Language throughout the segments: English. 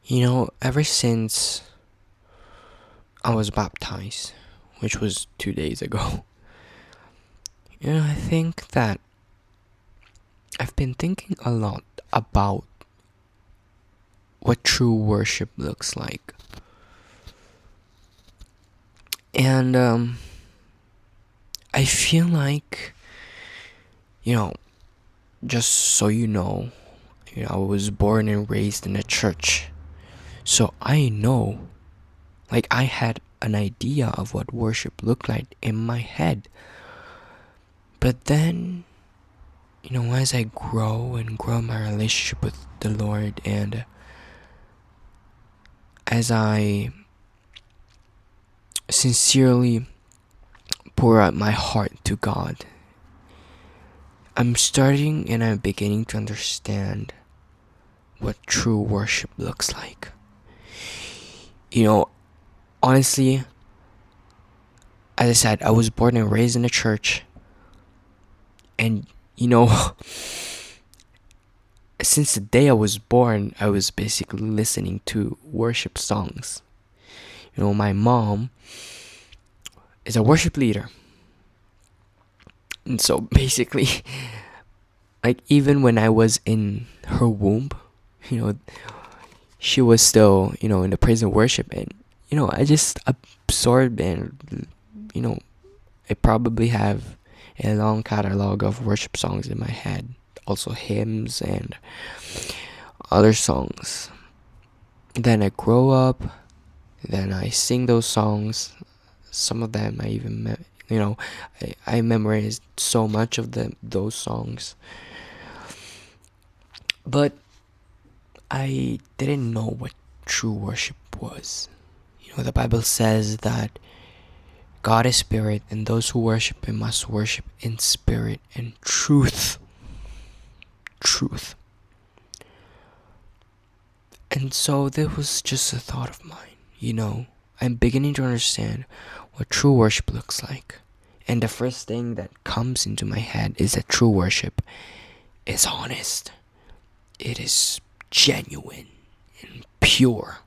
Ever since I was baptized, which was 2 days ago, I think that I've been thinking a lot about what true worship looks like. And I feel like, you know, just so I was born and raised in a church. So I know, like, I had an idea of what worship looked like in my head. But then, as I grow and grow my relationship with the Lord, and as I sincerely pour out my heart to God, I'm starting and I'm beginning to understand what true worship looks like. Honestly, as I said, I was born and raised in a church, and since the day I was born, I was basically listening to worship songs. My mom is a worship leader. And so basically, like, even when I was in her womb, you know, she was still, in the praise and worship. And, I just absorbed, and, I probably have a long catalog of worship songs in my head. Also hymns and other songs. Then I grow up, then I sing those songs. Some of them I even, I memorized so much of those songs. But I didn't know what true worship was. The Bible says that God is spirit, and those who worship him must worship in spirit and truth. Truth. And so this was just a thought of mine. I'm beginning to understand what true worship looks like. And the first thing that comes into my head is that true worship is honest. It is genuine and pure.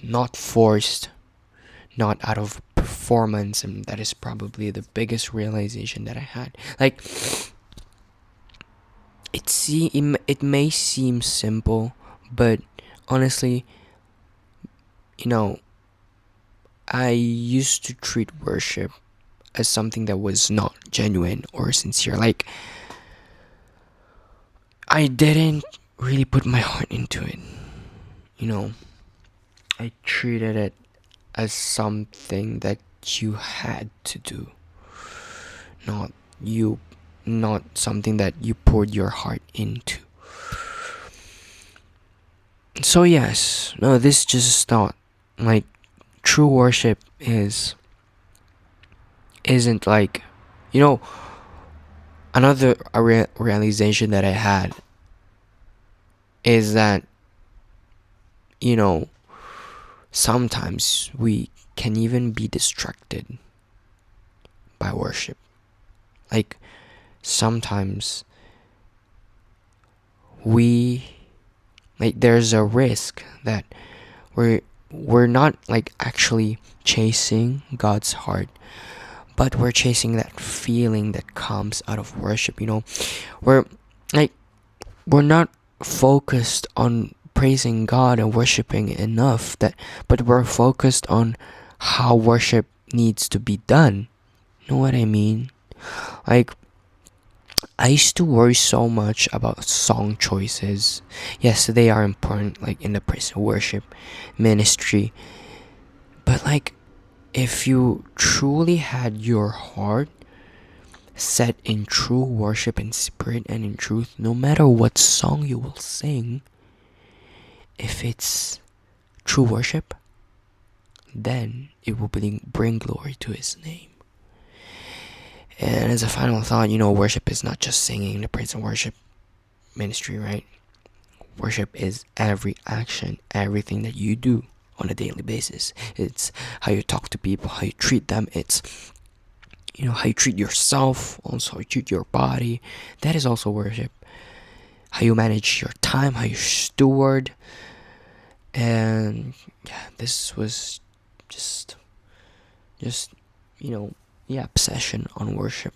Not forced, not out of performance, and that is probably the biggest realization that I had. Like, it may seem simple, but honestly, I used to treat worship as something that was not genuine or sincere. Like, I didn't really put my heart into it. I treated it as something that you had to do, not you, not something that you poured your heart into. So yes, no, this just thought, like, true worship isn't like, another realization that I had is that, sometimes we can even be distracted by worship. Like, sometimes there's a risk that we're not, like, actually chasing God's heart, but we're chasing that feeling that comes out of worship. We're like, we're not focused on praising God and worshiping enough, but we're focused on how worship needs to be done. You know what I mean? Like, I used to worry so much about song choices. Yes, they are important, like, in the praise and worship ministry. But, like, if you truly had your heart set in true worship in spirit and in truth, no matter what song you will sing, if it's true worship, then it will bring glory to his name. And as a final thought, worship is not just singing the praise and worship ministry, right? Worship is every action, everything that you do on a daily basis. It's how you talk to people, how you treat them. It's, how you treat yourself, also how you treat your body. That is also worship. How you manage your time, how you steward And yeah, this was just just you know, yeah, obsession on worship.